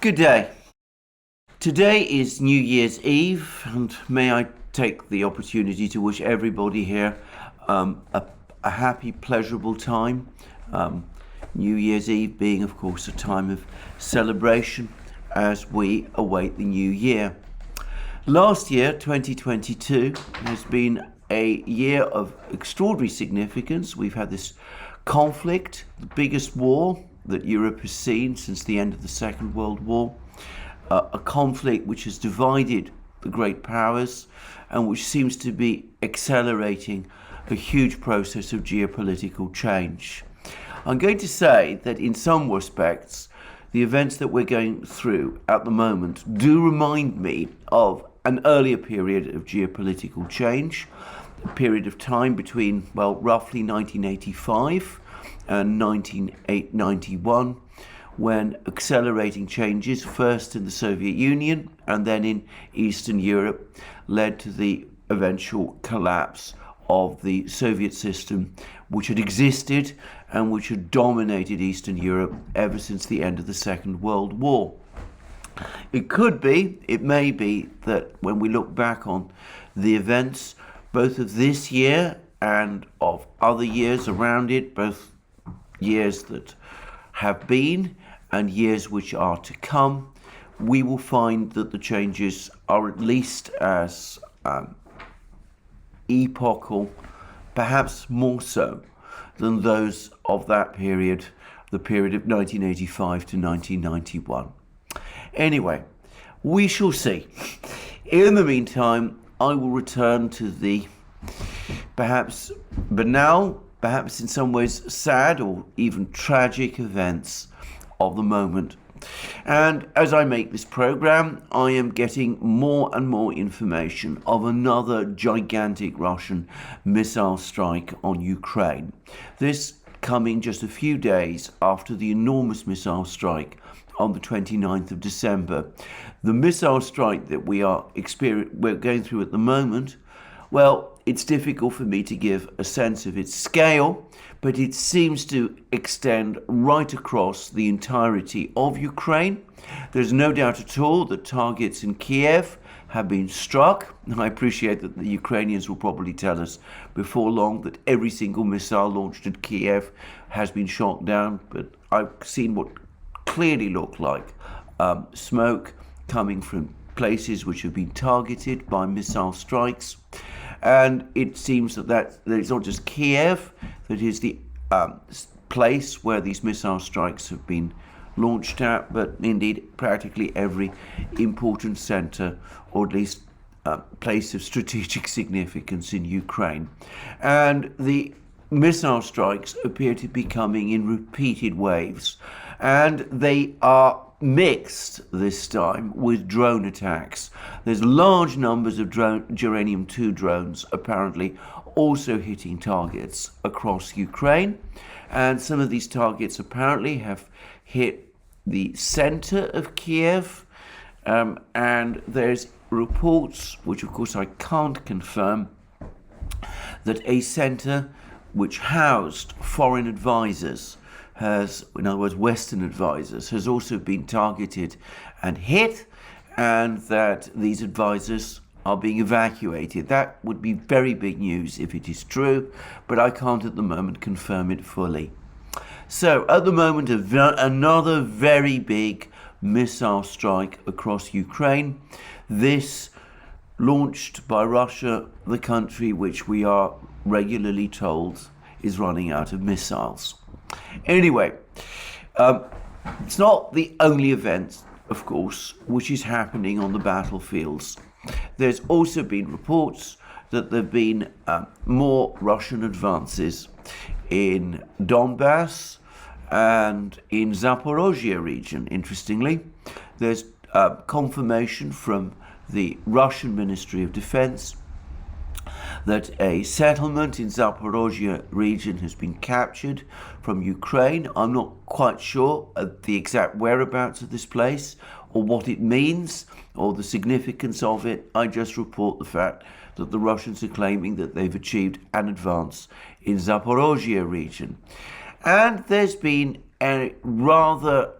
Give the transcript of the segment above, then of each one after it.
Good day. Today is New Year's Eve, and may I take the opportunity to wish everybody here a happy, pleasurable time. New Year's Eve being, of course, a time of celebration as we await the new year. Last year, 2022, has been a year of extraordinary significance. We've had this conflict, the biggest war that Europe has seen since the end of the Second World War, a conflict which has divided the great powers and which seems to be accelerating a huge process of geopolitical change. I'm going to say that in some respects, the events that we're going through at the moment do remind me of an earlier period of geopolitical change, a period of time between, roughly 1985 and 1991, when accelerating changes, first in the Soviet Union and then in Eastern Europe, led to the eventual collapse of the Soviet system, which had existed and which had dominated Eastern Europe ever since the end of the Second World War. It may be that when we look back on the events, both of this year and of other years around it, both years that have been and years which are to come, we will find that the changes are at least as epochal, perhaps more so than those of that period, the period of 1985 to 1991. Anyway, we shall see. In the meantime, I will return to the perhaps banal, perhaps in some ways sad or even tragic events of the moment. And as I make this program, I am getting more and more information of another gigantic Russian missile strike on Ukraine. This coming just a few days after the enormous missile strike on the 29th of December. The missile strike that we're going through at the moment, it's difficult for me to give a sense of its scale, but it seems to extend right across the entirety of Ukraine. There's no doubt at all that targets in Kiev have been struck. I appreciate that the Ukrainians will probably tell us before long that every single missile launched at Kiev has been shot down, but I've seen what clearly look like smoke coming from places which have been targeted by missile strikes. And it seems that it's not just Kiev that is the place where these missile strikes have been launched at, but indeed practically every important center, or at least place of strategic significance in Ukraine. And the missile strikes appear to be coming in repeated waves, and they are mixed this time with drone attacks. There's large numbers of Uranium-2 drones apparently also hitting targets across Ukraine, and some of these targets apparently have hit the center of Kiev, and there's reports, which of course I can't confirm, that a center which housed foreign advisors in other words, Western advisors, has also been targeted and hit, and that these advisors are being evacuated. That would be very big news if it is true, but I can't at the moment confirm it fully. So at the moment, another very big missile strike across Ukraine. This launched by Russia, the country which we are regularly told is running out of missiles. Anyway, it's not the only event, of course, which is happening on the battlefields. There's also been reports that there have been more Russian advances in Donbass and in Zaporozhye region. Interestingly, there's confirmation from the Russian Ministry of Defense that a settlement in Zaporozhye region has been captured from Ukraine. I'm not quite sure of the exact whereabouts of this place or what it means or the significance of it. I just report the fact that the Russians are claiming that they've achieved an advance in Zaporozhye region. And there's been a rather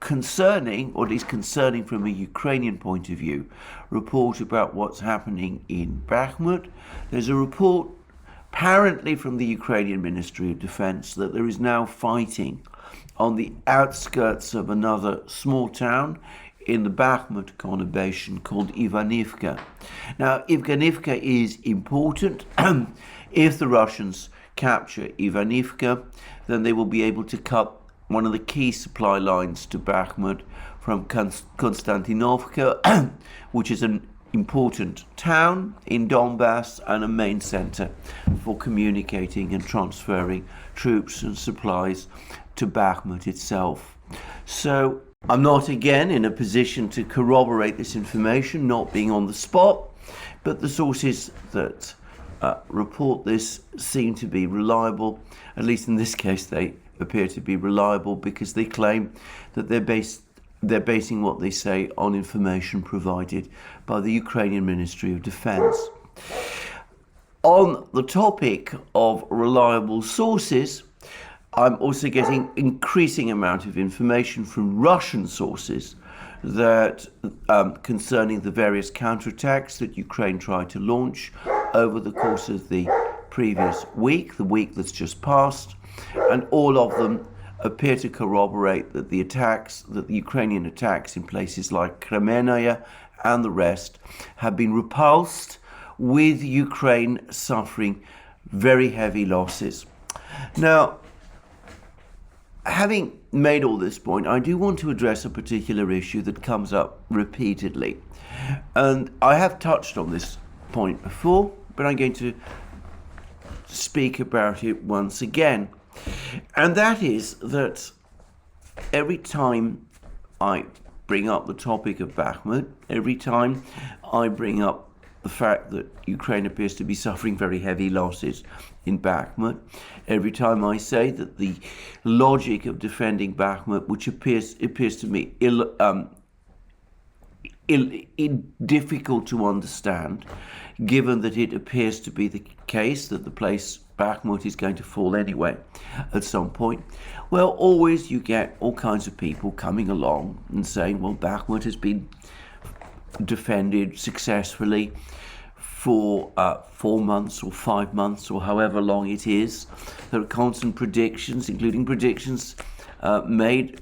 concerning, or at least concerning from a Ukrainian point of view, report about what's happening in Bakhmut. There's a report apparently from the Ukrainian Ministry of Defense that there is now fighting on the outskirts of another small town in the Bakhmut conurbation called Ivanivka. Now, Ivanivka is important. If the Russians capture Ivanivka, then they will be able to cut one of the key supply lines to Bakhmut from Konstantinovka, which is an important town in Donbass and a main center for communicating and transferring troops and supplies to Bakhmut itself. So I'm not again in a position to corroborate this information, not being on the spot, but the sources that report this seem to be reliable. At least in this case they appear to be reliable because they claim that they're basing what they say on information provided by the Ukrainian Ministry of Defense. On the topic of reliable sources, I'm also getting increasing amount of information from Russian sources that concerning the various counterattacks that Ukraine tried to launch over the course of the previous week, the week that's just passed, and all of them appear to corroborate that the Ukrainian attacks in places like Kremenaya and the rest have been repulsed, with Ukraine suffering very heavy losses. Now, having made all this point, I do want to address a particular issue that comes up repeatedly. And I have touched on this point before, but I'm going to speak about it once again. And that is that every time I bring up the topic of Bakhmut, every time I bring up the fact that Ukraine appears to be suffering very heavy losses in Bakhmut, every time I say that the logic of defending Bakhmut, which appears to me difficult to understand, given that it appears to be the case that the place Bakhmut is going to fall anyway at some point, well, always you get all kinds of people coming along and saying, well, Bakhmut has been defended successfully for 4 months or 5 months or however long it is. There are constant predictions, including predictions made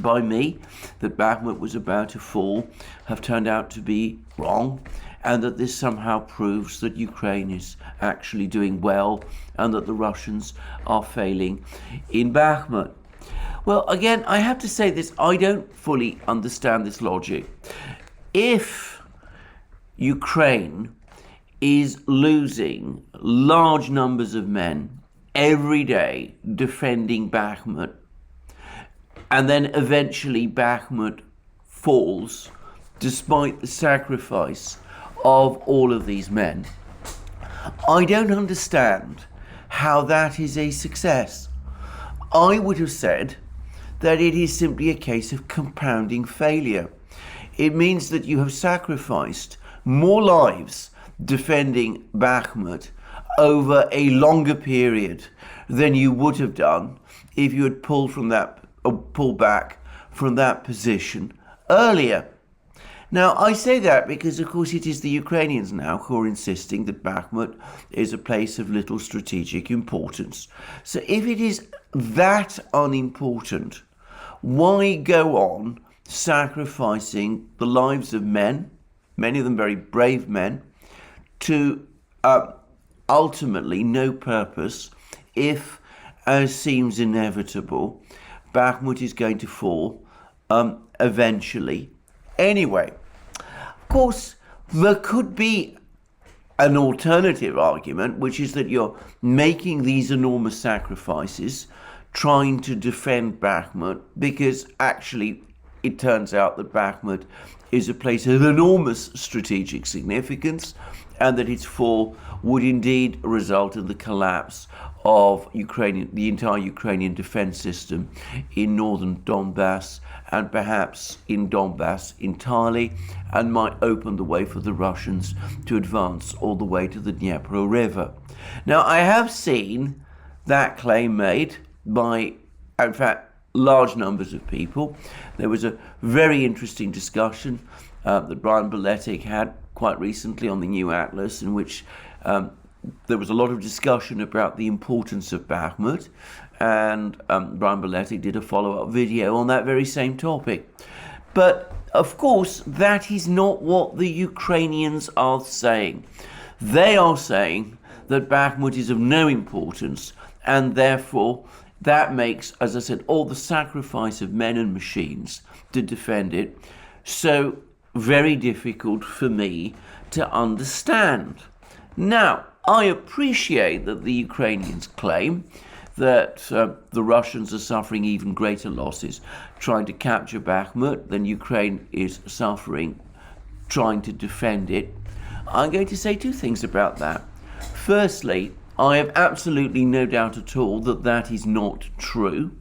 by me that Bakhmut was about to fall, have turned out to be wrong, and that this somehow proves that Ukraine is actually doing well and that the Russians are failing in Bakhmut. Well, again, I have to say this, I don't fully understand this logic. If Ukraine is losing large numbers of men every day defending Bakhmut, and then eventually Bakhmut falls despite the sacrifice of all of these men, I don't understand how that is a success. I would have said that it is simply a case of compounding failure. It means that you have sacrificed more lives defending Bakhmut over a longer period than you would have done if you had pulled back from that position earlier. Now, I say that because, of course, it is the Ukrainians now who are insisting that Bakhmut is a place of little strategic importance. So if it is that unimportant, why go on sacrificing the lives of men, many of them very brave men, to ultimately no purpose if, as seems inevitable, Bakhmut is going to fall eventually anyway? Of course, there could be an alternative argument, which is that you're making these enormous sacrifices trying to defend Bakhmut because actually it turns out that Bakhmut is a place of enormous strategic significance and that its fall would indeed result in the collapse of the entire Ukrainian defense system in northern Donbass and perhaps in Donbass entirely, and might open the way for the Russians to advance all the way to the Dnieper River. Now, I have seen that claim made by, in fact, large numbers of people. There was a very interesting discussion that Brian Beletic had quite recently on the New Atlas, in which there was a lot of discussion about the importance of Bakhmut, and Brian Beletic did a follow-up video on that very same topic. But of course, that is not what the Ukrainians are saying. They are saying that Bakhmut is of no importance, and therefore that makes, as I said, all the sacrifice of men and machines to defend it so very difficult for me to understand. Now, I appreciate that the Ukrainians claim that the Russians are suffering even greater losses trying to capture Bakhmut than Ukraine is suffering trying to defend it. I'm going to say two things about that. Firstly, I have absolutely no doubt at all that that is not true.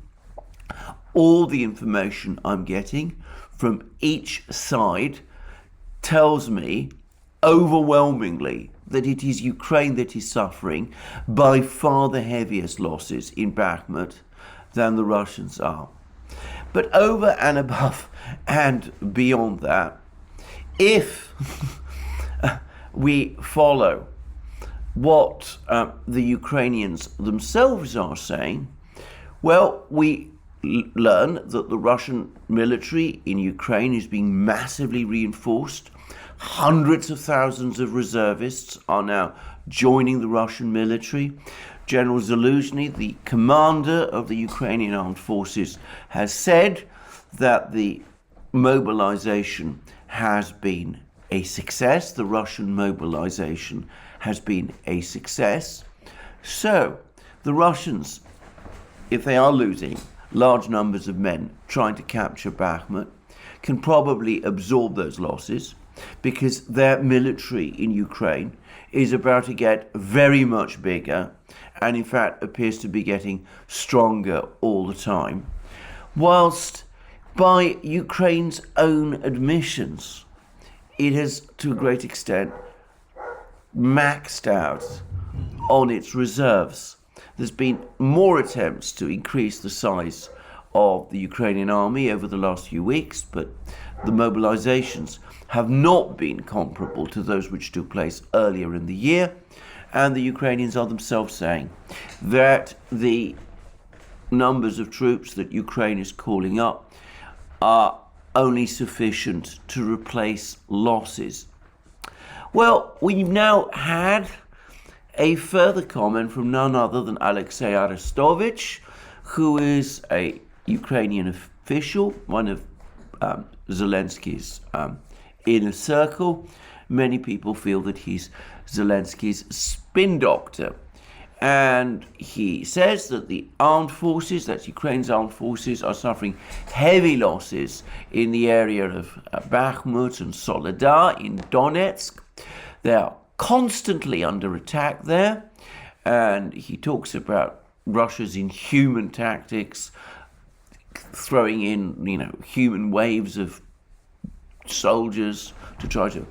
All the information I'm getting from each side tells me overwhelmingly that it is Ukraine that is suffering by far the heaviest losses in Bakhmut than the Russians are. But over and above and beyond that, if we follow what the Ukrainians themselves are saying, well, we learn that the Russian military in Ukraine is being massively reinforced. Hundreds of thousands of reservists are now joining the Russian military. General Zaluzhny, the commander of the Ukrainian armed forces, has said that the mobilization has been a success. The Russian mobilization has been a success. So the Russians, if they are losing large numbers of men trying to capture Bakhmut, can probably absorb those losses, because their military in Ukraine is about to get very much bigger and in fact appears to be getting stronger all the time. Whilst by Ukraine's own admissions, it has to a great extent maxed out on its reserves. There's been more attempts to increase the size of the Ukrainian army over the last few weeks, but the mobilizations have not been comparable to those which took place earlier in the year, and the Ukrainians are themselves saying that the numbers of troops that Ukraine is calling up are only sufficient to replace losses. Well, we've now had a further comment from none other than Alexei Arestovich, who is a Ukrainian official, one of Zelensky's inner circle. Many people feel that he's Zelensky's spin doctor. And he says that the armed forces, that's Ukraine's armed forces, are suffering heavy losses in the area of Bakhmut and Soledar in Donetsk. They are constantly under attack there. And he talks about Russia's inhuman tactics, throwing in, human waves of soldiers to try to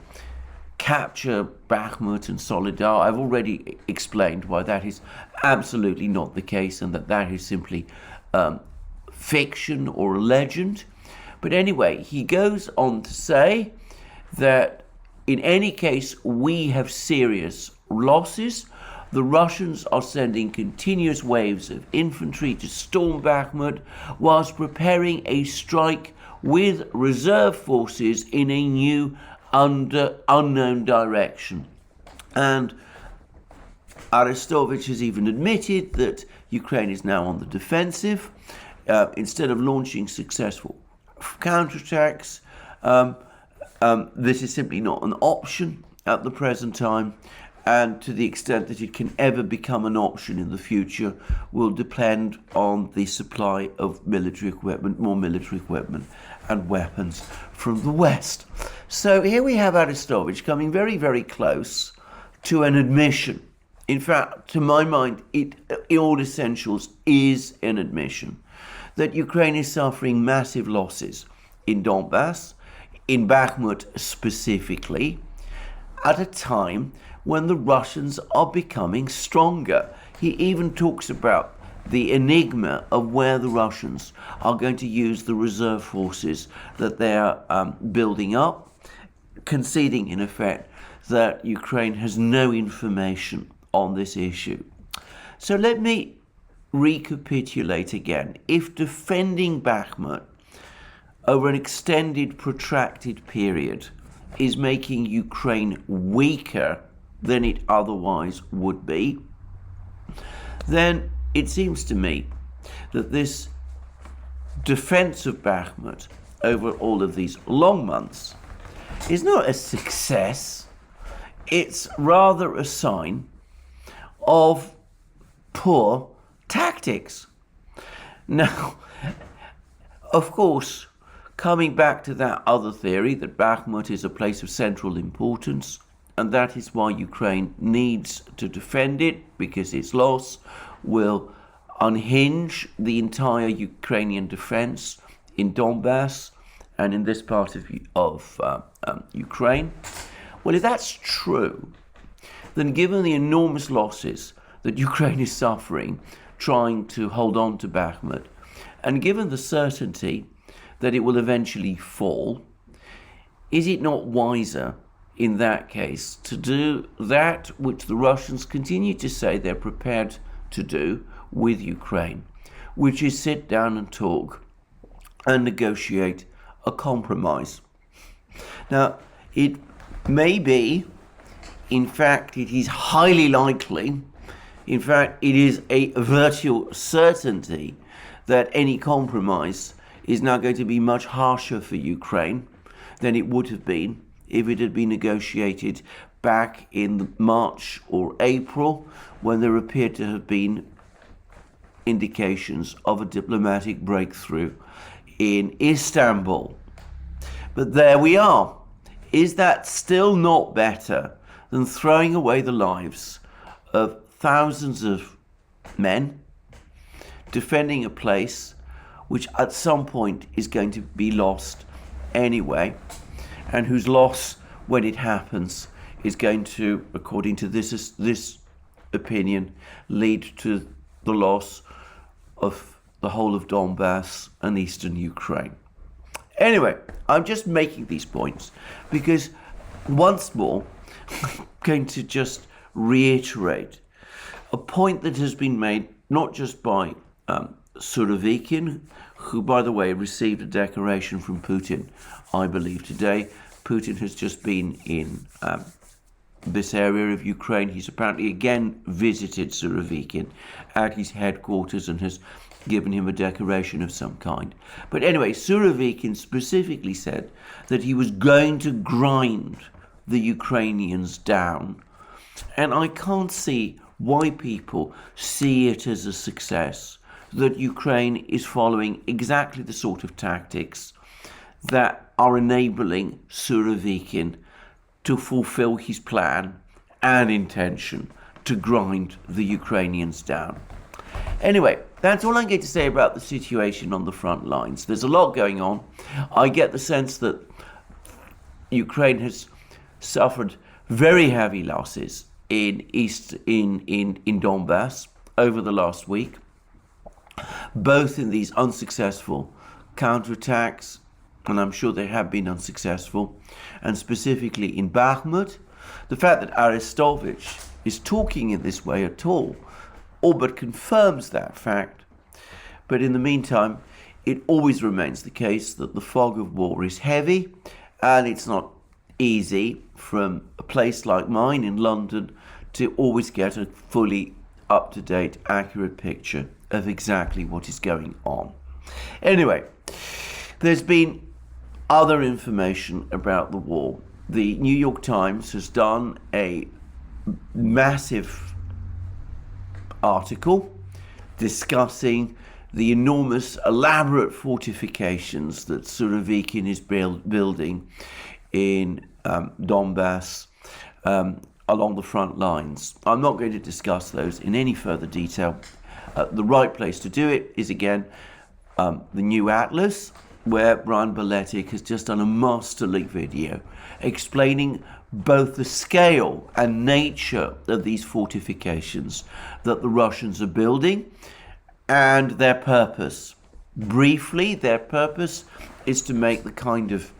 capture Bakhmut and Soledar. I've already explained why that is absolutely not the case, and that is simply fiction or a legend. But anyway, he goes on to say that in any case, we have serious losses. The Russians are sending continuous waves of infantry to storm Bakhmut whilst preparing a strike with reserve forces in a new unknown direction. And Arestovich has even admitted that Ukraine is now on the defensive. Instead of launching successful counterattacks, this is simply not an option at the present time. And to the extent that it can ever become an option in the future will depend on the supply of military equipment, more military equipment and weapons from the West. So here we have Arestovich coming very, very close to an admission. In fact, to my mind, it, in all essentials, is an admission that Ukraine is suffering massive losses in Donbass, in Bakhmut specifically, at a time when the Russians are becoming stronger. He even talks about the enigma of where the Russians are going to use the reserve forces that they're building up, conceding in effect that Ukraine has no information on this issue. So let me recapitulate again. If defending Bakhmut over an extended, protracted period is making Ukraine weaker than it otherwise would be, then it seems to me that this defense of Bakhmut over all of these long months is not a success. It's rather a sign of poor tactics. Now, of course, coming back to that other theory that Bakhmut is a place of central importance, and that is why Ukraine needs to defend it, because its loss will unhinge the entire Ukrainian defense in Donbass and in this part of Ukraine. Well, if that's true, then given the enormous losses that Ukraine is suffering trying to hold on to Bakhmut, and given the certainty that it will eventually fall, is it not wiser in that case to do that which the Russians continue to say they're prepared to do with Ukraine, which is sit down and talk and negotiate a compromise? Now, it may be, in fact, it is highly likely, in fact, it is a virtual certainty that any compromise is now going to be much harsher for Ukraine than it would have been if it had been negotiated back in March or April, when there appeared to have been indications of a diplomatic breakthrough in Istanbul. But there we are. Is that still not better than throwing away the lives of thousands of men defending a place which at some point is going to be lost anyway, and whose loss, when it happens, is going to, according to this opinion, lead to the loss of the whole of Donbass and eastern Ukraine? Anyway, I'm just making these points because, once more, I'm going to just reiterate a point that has been made not just by Surovikin, who, by the way, received a decoration from Putin, I believe, today. Putin has just been in this area of Ukraine. He's apparently again visited Surovikin at his headquarters and has given him a decoration of some kind. But anyway, Surovikin specifically said that he was going to grind the Ukrainians down. And I can't see why people see it as a success that Ukraine is following exactly the sort of tactics that are enabling Surovikin to fulfill his plan and intention to grind the Ukrainians down. Anyway, that's all I'm going to say about the situation on the front lines. There's a lot going on. I get the sense that Ukraine has suffered very heavy losses in Donbass over the last week, both in these unsuccessful counterattacks, and I'm sure they have been unsuccessful, and specifically in Bakhmut. The fact that Arestovich is talking in this way at all but confirms that fact. But in the meantime, it always remains the case that the fog of war is heavy, and it's not easy from a place like mine in London to always get a fully up-to-date, accurate picture of exactly what is going on. Anyway, there's been other information about the war. The New York Times has done a massive article discussing the enormous, elaborate fortifications that Surovikin is building in Donbass along the front lines. I'm not going to discuss those in any further detail. The right place to do it is, again, the new Atlas, where Brian Baletic has just done a masterly video explaining both the scale and nature of these fortifications that the Russians are building, and their purpose. Briefly, their purpose is to make the kind of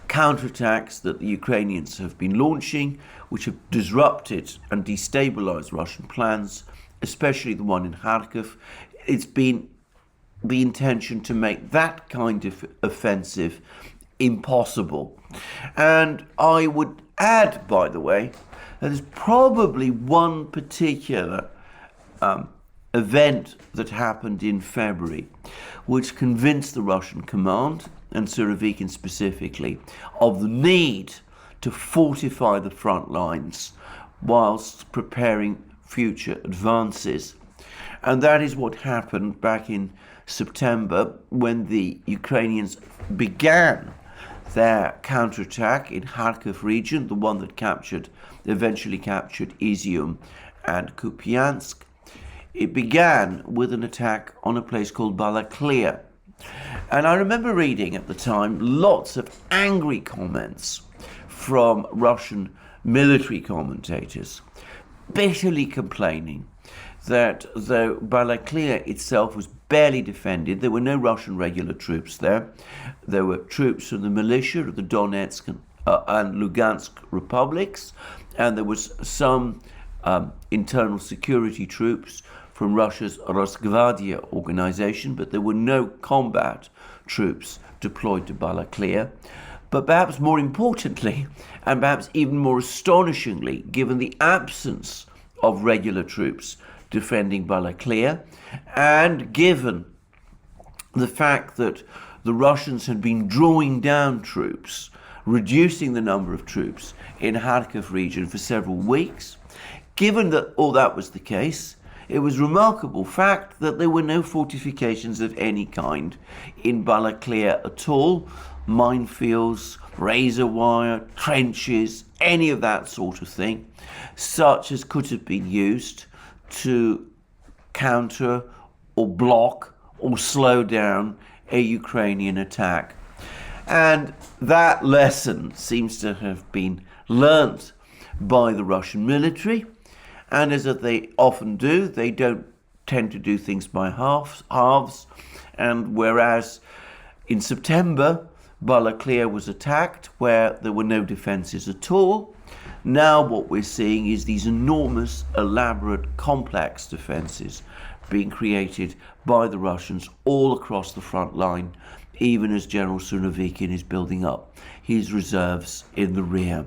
counterattacks that the Ukrainians have been launching, which have disrupted and destabilized Russian plans, especially the one in Kharkiv. It's been the intention to make that kind of offensive impossible. And I would add, by the way, that there's probably one particular event that happened in February which convinced the Russian command, and Surovikin specifically, of the need to fortify the front lines whilst preparing future advances. And that is what happened back in September when the Ukrainians began their counterattack in Kharkiv region, the one that eventually captured ETHEREUM and Kupiansk. It began with an attack on a place called Balaklia. And I remember reading at the time lots of angry comments from Russian military commentators, bitterly complaining that though Balaklia itself was barely defended, there were no Russian regular troops there. There were troops from the militia of the Donetsk and Lugansk republics, and there was some internal security troops from Russia's Rosgvardia organization, but there were no combat troops deployed to Balaklia. But perhaps more importantly, and perhaps even more astonishingly, given the absence of regular troops defending Balaklia, and given the fact that the Russians had been drawing down troops, reducing the number of troops in Kharkiv region for several weeks, given that all that was the case, it was a remarkable fact that there were no fortifications of any kind in Balaklia at all. Minefields, razor wire, trenches, any of that sort of thing, such as could have been used to counter or block or slow down a Ukrainian attack. And that lesson seems to have been learnt by the Russian military. And as they often do, they don't tend to do things by halves. And whereas in September, Balaklia was attacked where there were no defences at all, now what we're seeing is these enormous, elaborate, complex defences being created by the Russians all across the front line, even as General Surovikin is building up his reserves in the rear.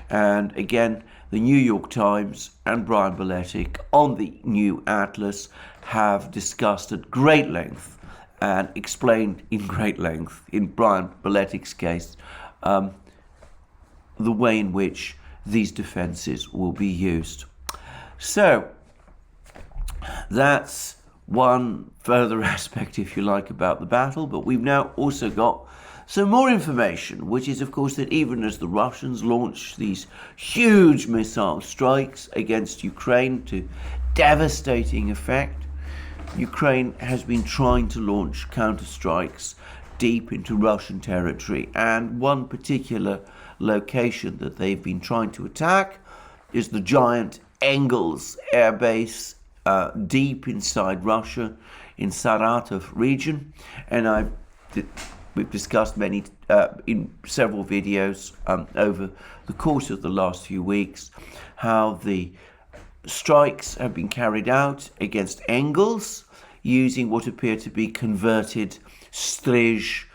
And again, the New York Times and Brian Beletic on the New Atlas have discussed at great length and explained in great length, in Brian Beletic's case, the way in which these defences will be used. So that's one further aspect, if you like, about the battle, but we've now also got some more information, which is, of course, that even as the Russians launch these huge missile strikes against Ukraine to devastating effect, Ukraine has been trying to launch counterstrikes deep into Russian territory. And one particular location that they've been trying to attack is the giant Engels air base deep inside Russia in Saratov region. And we've discussed many in several videos over the course of the last few weeks how the strikes have been carried out against Engels using what appear to be converted Strij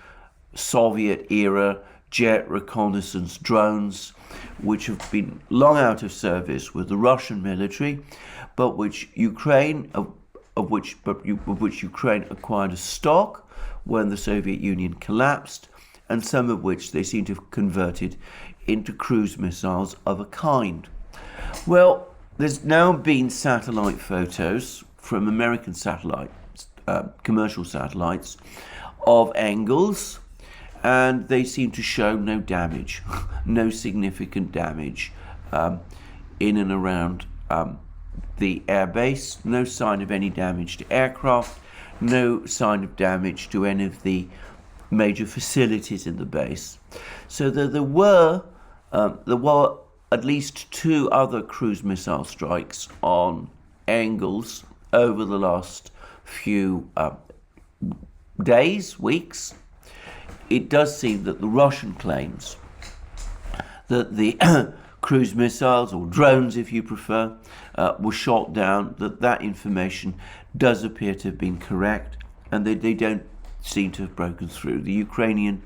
Soviet-era jet reconnaissance drones, which have been long out of service with the Russian military, but which Ukraine Ukraine acquired a stock when the Soviet Union collapsed, and some of which they seem to have converted into cruise missiles of a kind. Well, there's now been satellite photos from American satellites, commercial satellites, of Engels, and they seem to show no damage, no significant damage in and around the airbase, no sign of any damage to aircraft, no sign of damage to any of the major facilities in the base. So there were at least 2 other cruise missile strikes on Engels over the last few days, weeks, it does seem that the Russian claims that the cruise missiles, or drones if you prefer, were shot down, that information does appear to have been correct, and they don't seem to have broken through. The Ukrainian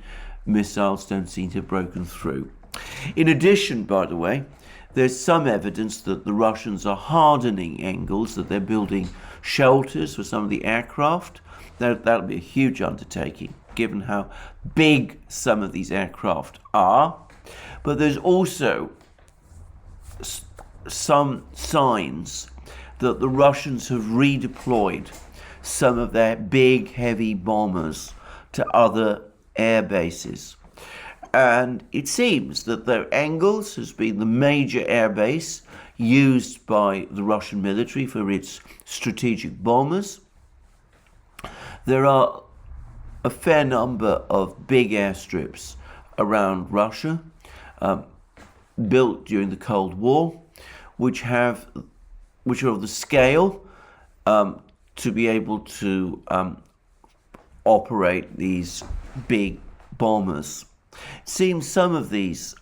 missiles don't seem to have broken through. In addition, by the way, there's some evidence that the Russians are hardening Engels, that they're building shelters for some of the aircraft. That'll be a huge undertaking, given how big some of these aircraft are. But there's also some signs that the Russians have redeployed some of their big, heavy bombers to other air bases. And it seems that their Engels has been the major air base used by the Russian military for its strategic bombers. There are a fair number of big airstrips around Russia, built during the Cold War, which are of the scale to be able to operate these big bombers. It seems some of these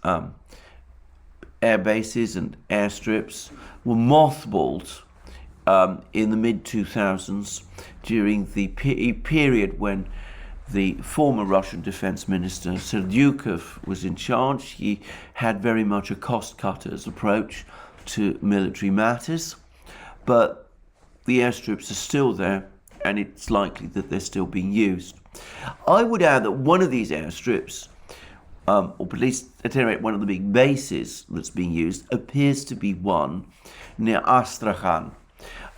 air bases and airstrips were mothballed in the mid-2000s during the period when the former Russian Defense Minister Serdyukov was in charge. He had very much a cost-cutter's approach to military matters, but the airstrips are still there, and it's likely that they're still being used. I would add that one of these airstrips, or at least at any rate one of the big bases that's being used, appears to be one near Astrakhan.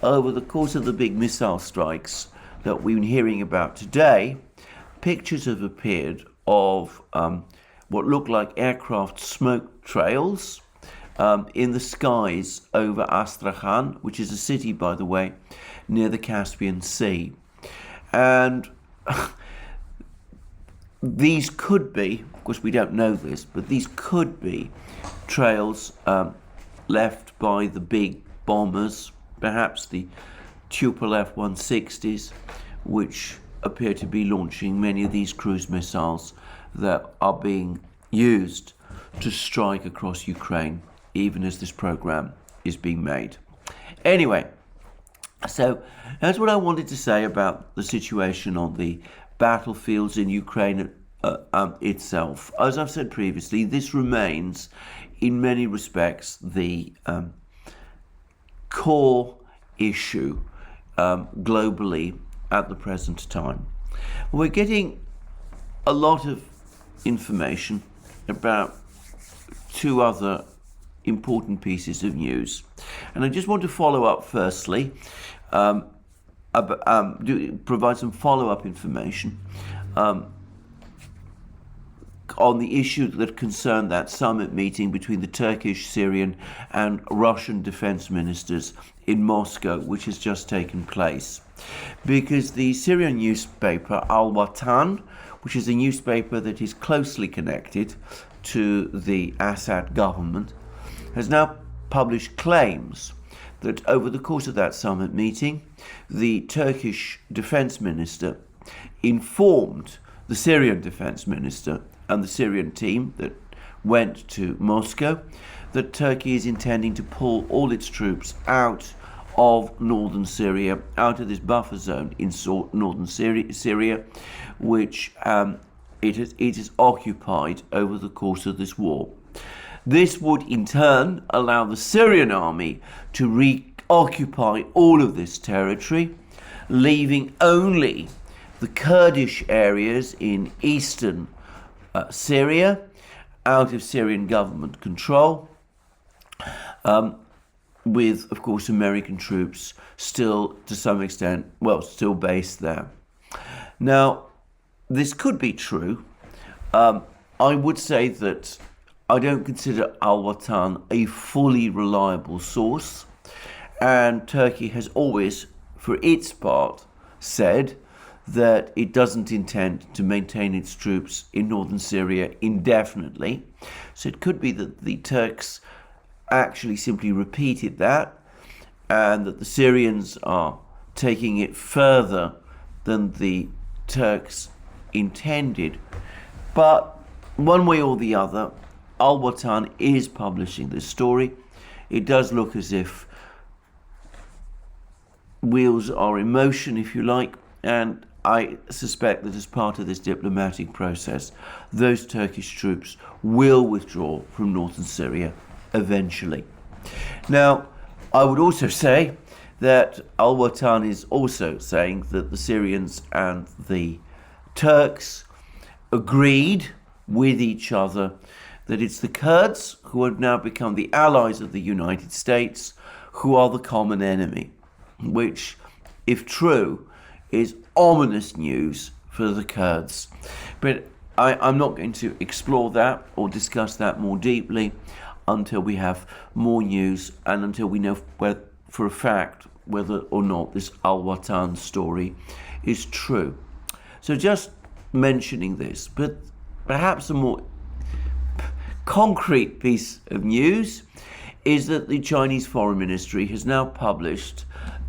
Over the course of the big missile strikes that we've been hearing about today, pictures have appeared of what look like aircraft smoke trails in the skies over Astrakhan, which is a city, by the way, near the Caspian Sea. And these could be, of course we don't know this, but these could be trails left by the big bombers, perhaps the Tupolev 160s, which appear to be launching many of these cruise missiles that are being used to strike across Ukraine, even as this program is being made. Anyway, so that's what I wanted to say about the situation on the battlefields in Ukraine itself. As I've said previously, this remains in many respects the core issue globally at the present time. We're getting a lot of information about two other important pieces of news, and I just want to follow up firstly, provide some follow-up information on the issue that concerned that summit meeting between the Turkish, Syrian and Russian defense ministers in Moscow, which has just taken place. Because the Syrian newspaper Al Watan, which is a newspaper that is closely connected to the Assad government, has now published claims that over the course of that summit meeting, the Turkish defense minister informed the Syrian defense minister and the Syrian team that went to Moscow that Turkey is intending to pull all its troops out of northern Syria, out of this buffer zone in northern Syria, which it has occupied over the course of this war. This would in turn allow the Syrian army to reoccupy all of this territory, leaving only the Kurdish areas in eastern Syria out of Syrian government control, with, of course, American troops still, to some extent, still based there. Now, this could be true. I would say that I don't consider Al Watan a fully reliable source, and Turkey has always, for its part, said that it doesn't intend to maintain its troops in northern Syria indefinitely. So it could be that the Turks actually simply repeated that, and that the Syrians are taking it further than the Turks intended. But one way or the other, Al-Watan is publishing this story. It does look as if wheels are in motion, if you like, and I suspect that as part of this diplomatic process, those Turkish troops will withdraw from northern Syria eventually. Now, I would also say that Al-Watan is also saying that the Syrians and the Turks agreed with each other that it's the Kurds who have now become the allies of the United States who are the common enemy, which, if true, is ominous news for the Kurds. But I'm not going to explore that or discuss that more deeply until we have more news and until we know for a fact whether or not this Al-Watan story is true. So just mentioning this, but perhaps a more concrete piece of news is that the Chinese Foreign Ministry has now published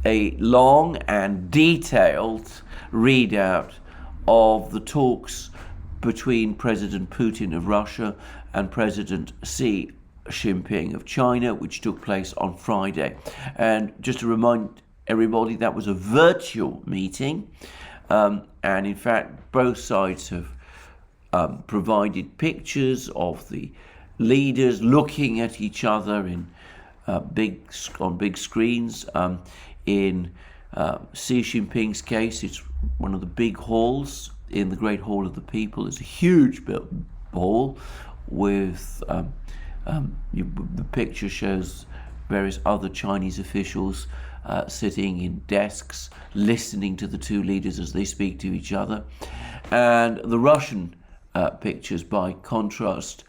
a long and detailed readout of the talks between President Putin of Russia and President Xi Jinping of China, which took place on Friday. And just to remind everybody, that was a virtual meeting. And in fact, both sides have provided pictures of the leaders looking at each other on big screens. In Xi Jinping's case, it's one of the big halls in the Great Hall of the People. It's a huge hall with the picture shows various other Chinese officials sitting in desks, listening to the two leaders as they speak to each other. And the Russian pictures, by contrast,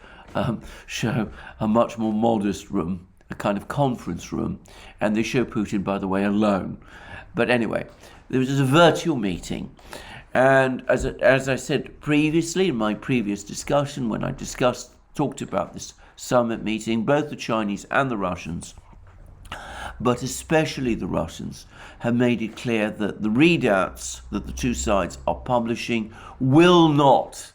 show a much more modest room, a kind of conference room, and they show Putin, by the way, alone. But anyway, there was a virtual meeting, and as I said previously in my previous discussion, when I talked about this summit meeting, both the Chinese and the Russians, but especially the Russians, have made it clear that the readouts that the two sides are publishing will not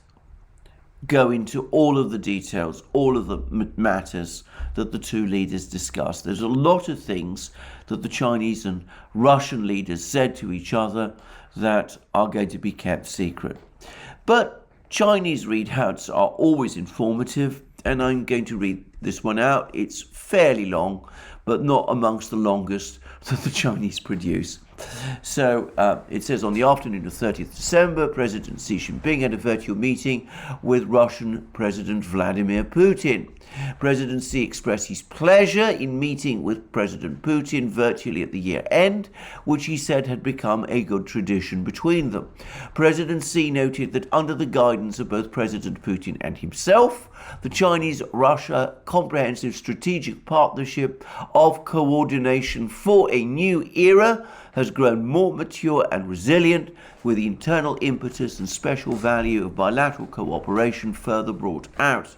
go into all of the details, all of the matters that the two leaders discussed. There's a lot of things that the Chinese and Russian leaders said to each other that are going to be kept secret. But Chinese readouts are always informative, and I'm going to read this one out. It's fairly long, but not amongst the longest that the Chinese produce. So it says, on the afternoon of 30th December, President Xi Jinping had a virtual meeting with Russian President Vladimir Putin. President Xi expressed his pleasure in meeting with President Putin virtually at the year end, which he said had become a good tradition between them. President Xi noted that under the guidance of both President Putin and himself, the Chinese-Russia Comprehensive Strategic Partnership of Coordination for a New Era has grown more mature and resilient, with the internal impetus and special value of bilateral cooperation further brought out.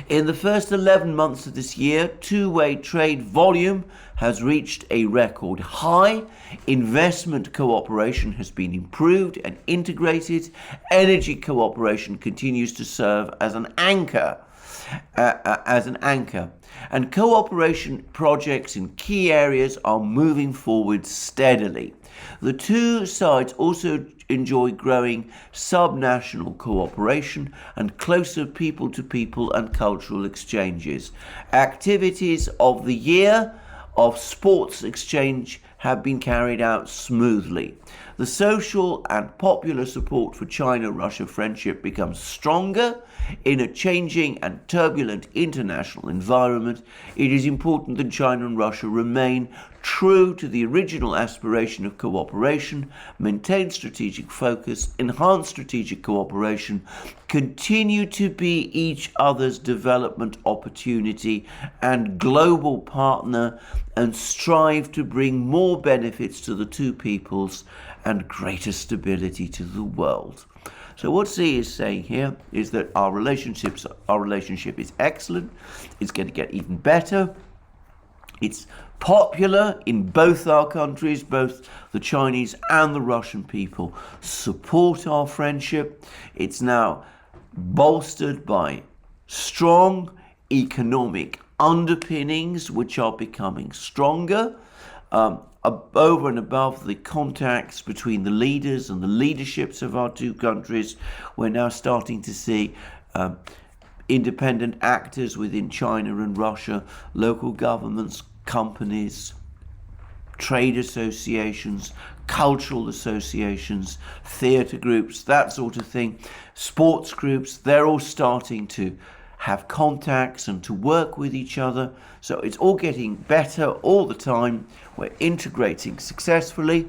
In the first 11 months of this year, two-way trade volume has reached a record high. Investment cooperation has been improved and integrated. Energy cooperation continues to serve as an anchor. And cooperation projects in key areas are moving forward steadily. The two sides also enjoy growing subnational cooperation and closer people-to-people and cultural exchanges. Activities of the year of sports exchange have been carried out smoothly. The social and popular support for China-Russia friendship becomes stronger. In a changing and turbulent international environment, it is important that China and Russia remain true to the original aspiration of cooperation, maintain strategic focus, enhance strategic cooperation, continue to be each other's development opportunity and global partner, and strive to bring more benefits to the two peoples and greater stability to the world. So what Xi is saying here is that our relationship is excellent. It's going to get even better. It's popular in both our countries. Both the Chinese and the Russian people support our friendship. It's now bolstered by strong economic underpinnings, which are becoming stronger. Over and above the contacts between the leaders and the leaderships of our two countries, we're now starting to see independent actors within China and Russia, local governments, companies, trade associations, cultural associations, theatre groups, that sort of thing, sports groups, they're all starting to have contacts and to work with each other. So it's all getting better all the time. We're integrating successfully.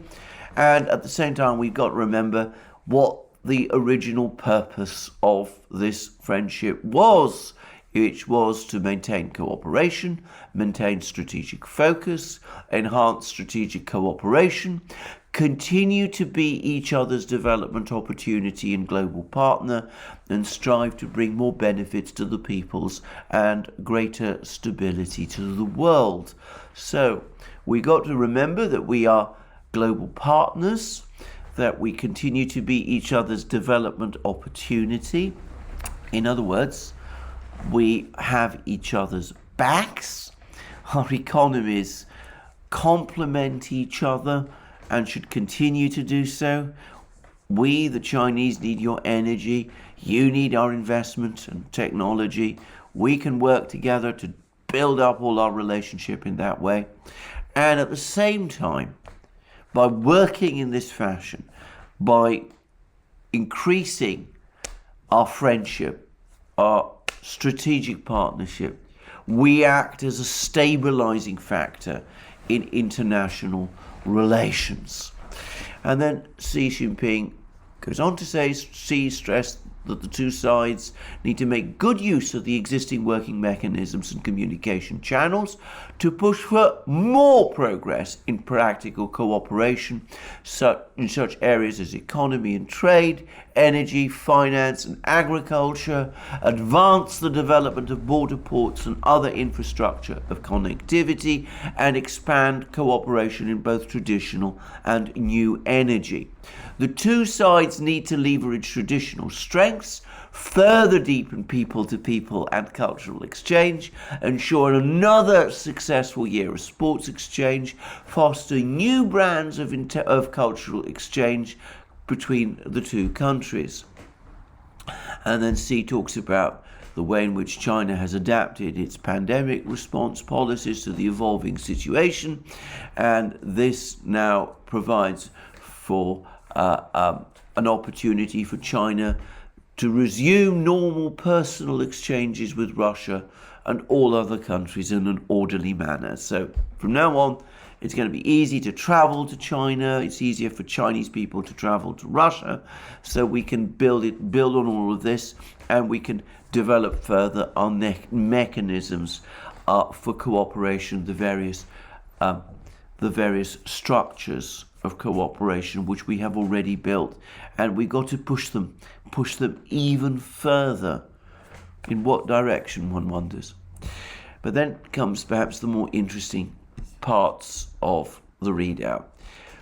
And at the same time, we've got to remember what the original purpose of this friendship was, which was to maintain cooperation, maintain strategic focus, enhance strategic cooperation, continue to be each other's development opportunity and global partner, and strive to bring more benefits to the peoples and greater stability to the world. So we got to remember that we are global partners, that we continue to be each other's development opportunity. In other words, we have each other's backs. Our economies complement each other and should continue to do so. We, the Chinese, need your energy. You need our investment and technology. We can work together to build up all our relationship in that way. And at the same time, by working in this fashion, by increasing our friendship, our strategic partnership, we act as a stabilizing factor in international relations. And then Xi Jinping goes on to say, Xi stressed that the two sides need to make good use of the existing working mechanisms and communication channels to push for more progress in practical cooperation in such areas as economy and trade, energy, finance and agriculture, advance the development of border ports and other infrastructure of connectivity, and expand cooperation in both traditional and new energy. The two sides need to leverage traditional strengths, further deepen people-to-people and cultural exchange, ensure another successful year of sports exchange, foster new brands of cultural exchange between the two countries. And then Xi talks about the way in which China has adapted its pandemic response policies to the evolving situation, and this now provides for an opportunity for China to resume normal personal exchanges with Russia and all other countries in an orderly manner. So from now on, it's going to be easy to travel to China. It's easier for Chinese people to travel to Russia. So we can build on all of this, and we can develop further our mechanisms for cooperation, the various structures of cooperation which we have already built, and we got to push them even further. In what direction, one wonders. But then comes perhaps the more interesting parts of the readout.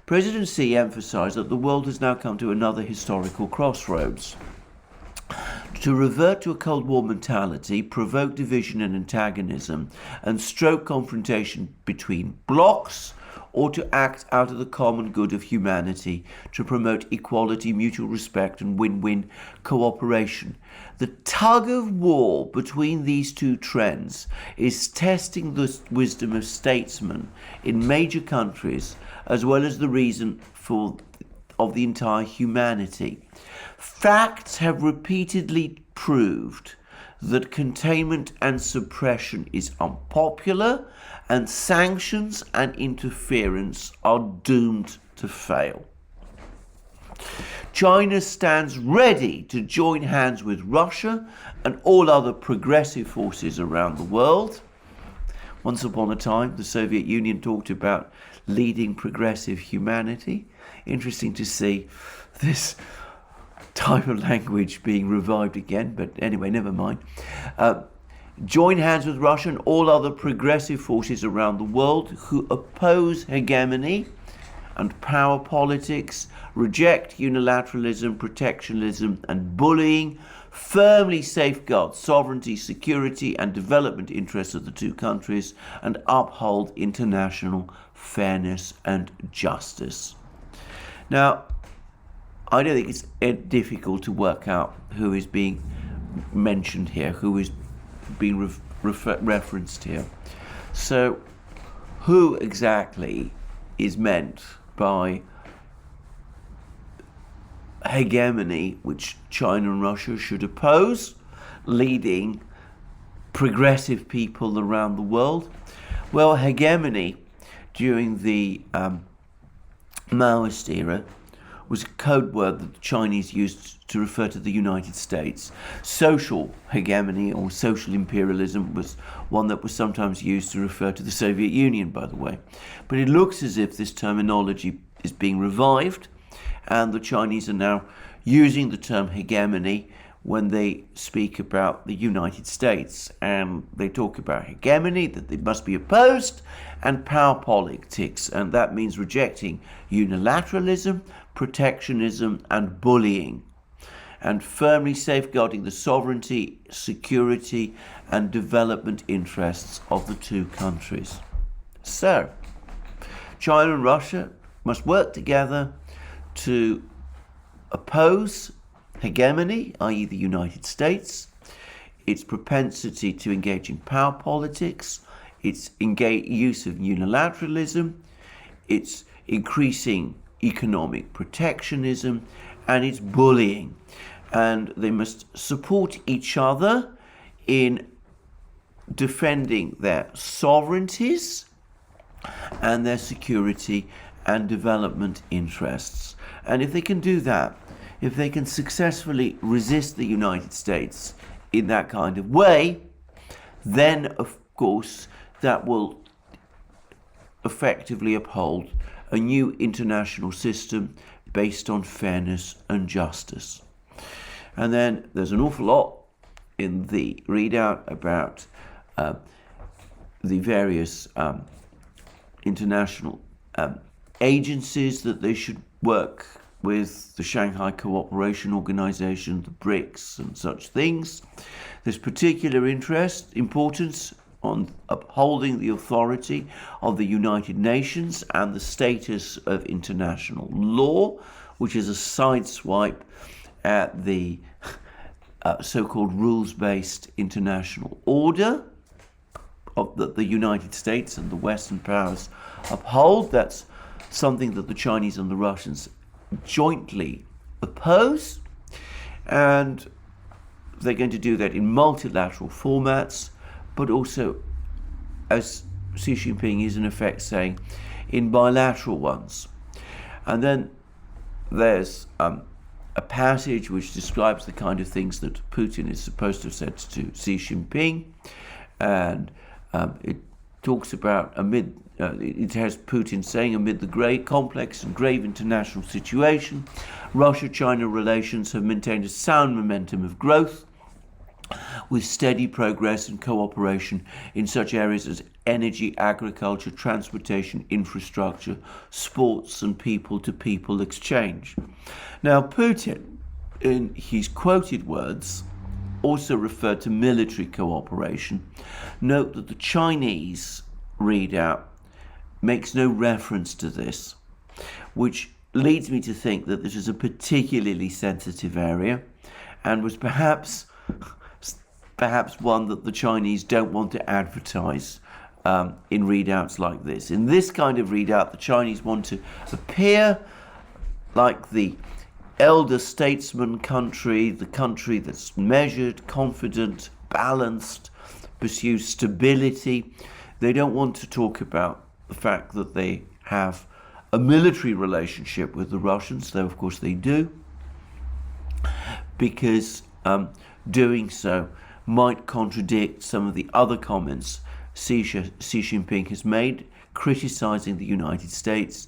President Xi emphasized that the world has now come to another historical crossroads. To revert to a Cold War mentality, provoke division and antagonism, and stoke confrontation between blocs, or to act out of the common good of humanity to promote equality, mutual respect, and win-win cooperation. The tug of war between these two trends is testing the wisdom of statesmen in major countries, as well as the reason of the entire humanity. Facts have repeatedly proved that containment and suppression is unpopular, and sanctions and interference are doomed to fail. China stands ready to join hands with Russia and all other progressive forces around the world. Once upon a time, the Soviet Union talked about leading progressive humanity. Interesting to see this type of language being revived again, but anyway, never mind. join hands with Russia and all other progressive forces around the world who oppose hegemony and power politics, reject unilateralism, protectionism, and bullying, firmly safeguard sovereignty, security, and development interests of the two countries, and uphold international fairness and justice. Now, I don't think it's difficult to work out who is being mentioned here, who is being referenced here. So, who exactly is meant by hegemony, which China and Russia should oppose, leading progressive people around the world? Well, hegemony during the Maoist era was a code word that the Chinese used to refer to the United States. Social hegemony or social imperialism was one that was sometimes used to refer to the Soviet Union, by the way. But it looks as if this terminology is being revived, and the Chinese are now using the term hegemony when they speak about the United States. And they talk about hegemony, that it must be opposed, and power politics, and that means rejecting unilateralism, protectionism, and bullying, and firmly safeguarding the sovereignty, security, and development interests of the two countries. So, China and Russia must work together to oppose hegemony, i.e. the United States, its propensity to engage in power politics, its use of unilateralism, its increasing economic protectionism, and its bullying. And they must support each other in defending their sovereignties and their security and development interests. And if they can do that, if they can successfully resist the United States in that kind of way, then of course that will effectively uphold a new international system based on fairness and justice. And then there's an awful lot in the readout about the various international agencies that they should work with, the Shanghai Cooperation Organization, the BRICS, and such things. There's particular importance on upholding the authority of the United Nations and the status of international law, which is a sideswipe at the so-called rules-based international order that the United States and the Western powers uphold. That's something that the Chinese and the Russians jointly oppose, and they're going to do that in multilateral formats, but also, as Xi Jinping is in effect saying, in bilateral ones. And then there's a passage which describes the kind of things that Putin is supposed to have said to Xi Jinping, and it talks about it has Putin saying, amid the great, complex and grave international situation, Russia-China relations have maintained a sound momentum of growth, with steady progress and cooperation in such areas as energy, agriculture, transportation, infrastructure, sports, and people-to-people exchange. Now, Putin, in his quoted words, also referred to military cooperation. Note that the Chinese readout makes no reference to this, which leads me to think that this is a particularly sensitive area and was perhaps one that the Chinese don't want to advertise in readouts like this. In this kind of readout, the Chinese want to appear like the elder statesman country, the country that's measured, confident, balanced, pursues stability. They don't want to talk about the fact that they have a military relationship with the Russians, though of course they do, because doing so might contradict some of the other comments Xi Jinping has made, criticizing the United States,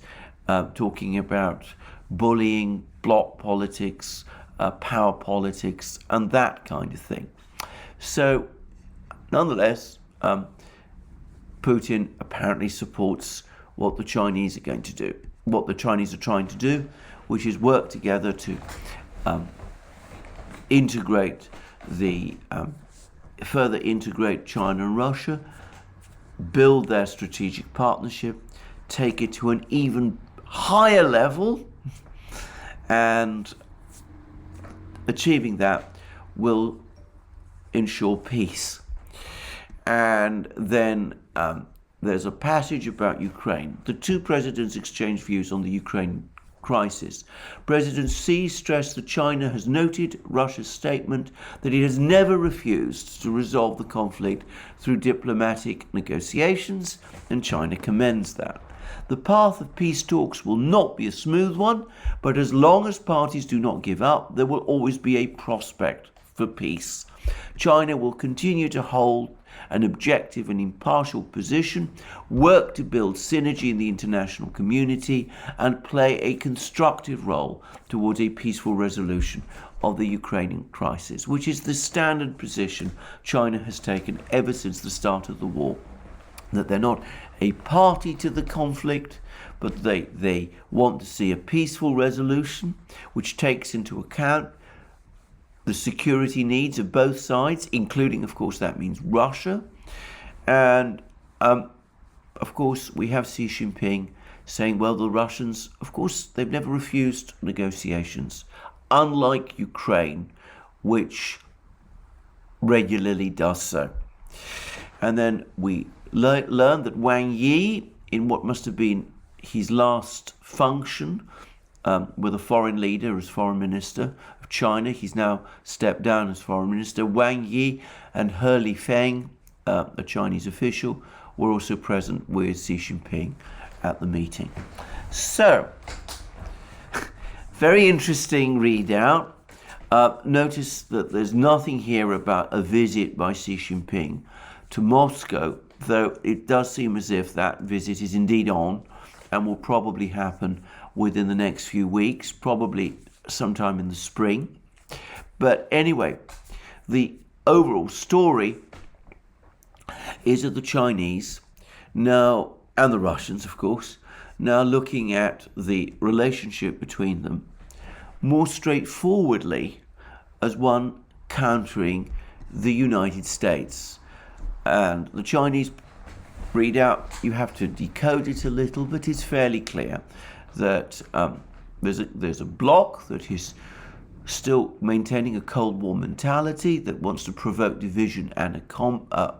talking about bullying, bloc politics, power politics, and that kind of thing. So nonetheless, Putin apparently supports what the Chinese are going to do, what the Chinese are trying to do, which is work together to further integrate China and Russia, build their strategic partnership, take it to an even higher level, and achieving that will ensure peace. And then there's a passage about Ukraine. The two presidents exchanged views on the Ukraine crisis. President Xi stressed that China has noted Russia's statement that it has never refused to resolve the conflict through diplomatic negotiations, and China commends that. The path of peace talks will not be a smooth one, but as long as parties do not give up, there will always be a prospect for peace. China will continue to hold an objective and impartial position, work to build synergy in the international community, and play a constructive role towards a peaceful resolution of the Ukrainian crisis, which is the standard position China has taken ever since the start of the war. That they're not a party to the conflict, but they want to see a peaceful resolution which takes into account the security needs of both sides, including, of course, that means Russia. And, of course, we have Xi Jinping saying, well, the Russians, of course, they've never refused negotiations, unlike Ukraine, which regularly does so. And then we learned that Wang Yi, in what must have been his last function with a foreign leader as foreign minister of China, he's now stepped down as foreign minister. Wang Yi and He Lifeng, a Chinese official, were also present with Xi Jinping at the meeting. So, very interesting readout. Notice that there's nothing here about a visit by Xi Jinping to Moscow, though it does seem as if that visit is indeed on and will probably happen within the next few weeks, probably sometime in the spring. But anyway, the overall story is that the Chinese now, and the Russians of course, now looking at the relationship between them more straightforwardly as one countering the United States. And the Chinese readout, you have to decode it a little, but it's fairly clear that there's a bloc that is still maintaining a Cold War mentality, that wants to provoke division and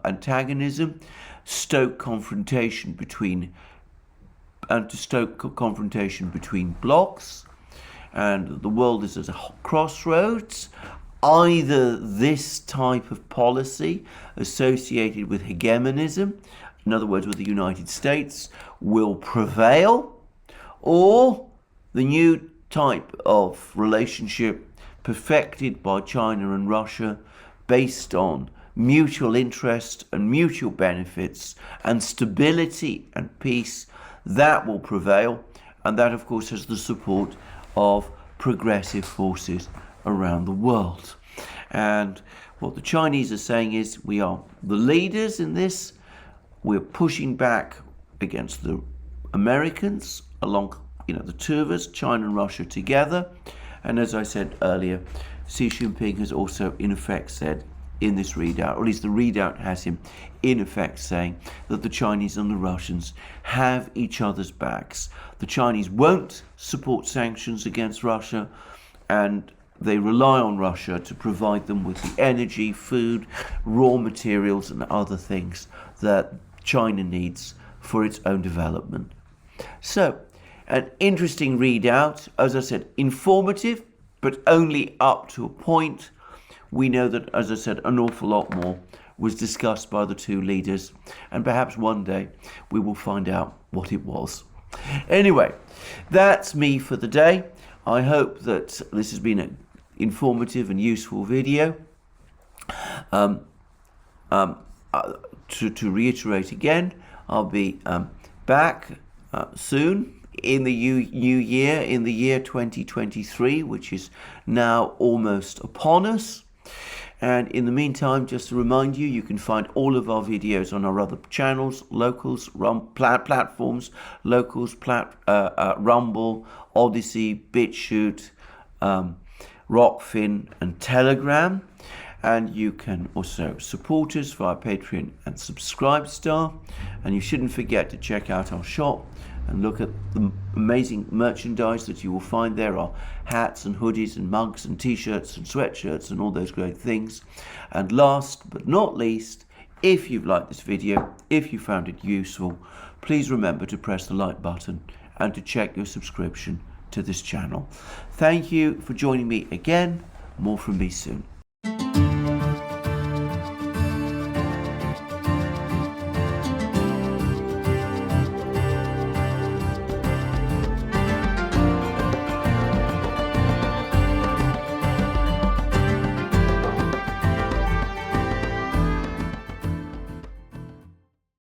antagonism, stoke confrontation between blocs, and the world is at a crossroads. Either this type of policy associated with hegemonism, in other words with the United States, will prevail, or the new type of relationship perfected by China and Russia based on mutual interest and mutual benefits and stability and peace, that will prevail. And that of course has the support of progressive forces around the world. And what the Chinese are saying is, we are the leaders in this. We're pushing back against the Americans along, the two of us, China and Russia together. And as I said earlier, Xi Jinping has also in effect said in this readout, or at least the readout has him in effect saying that the Chinese and the Russians have each other's backs. The Chinese won't support sanctions against Russia, and they rely on Russia to provide them with the energy, food, raw materials and other things that China needs for its own development. So, an interesting readout, as I said, informative, but only up to a point. We know that, as I said, an awful lot more was discussed by the two leaders, and perhaps one day we will find out what it was. Anyway, that's me for the day. I hope that this has been an informative and useful video. To reiterate again, I'll be back soon in the new year, in the year 2023, which is now almost upon us. And in the meantime, just to remind you, you can find all of our videos on our other channels, locals, platforms, locals, Rumble, ODYSEE, BitChute, Rockfin and Telegram. And you can also support us via Patreon and Subscribestar. And you shouldn't forget to check out our shop and look at the amazing merchandise that you will find there. Are hats and hoodies and mugs and t-shirts and sweatshirts and all those great things. And last but not least, if you've liked this video, if you found it useful, please remember to press the like button and to check your subscription to this channel. Thank you for joining me again. More from me soon.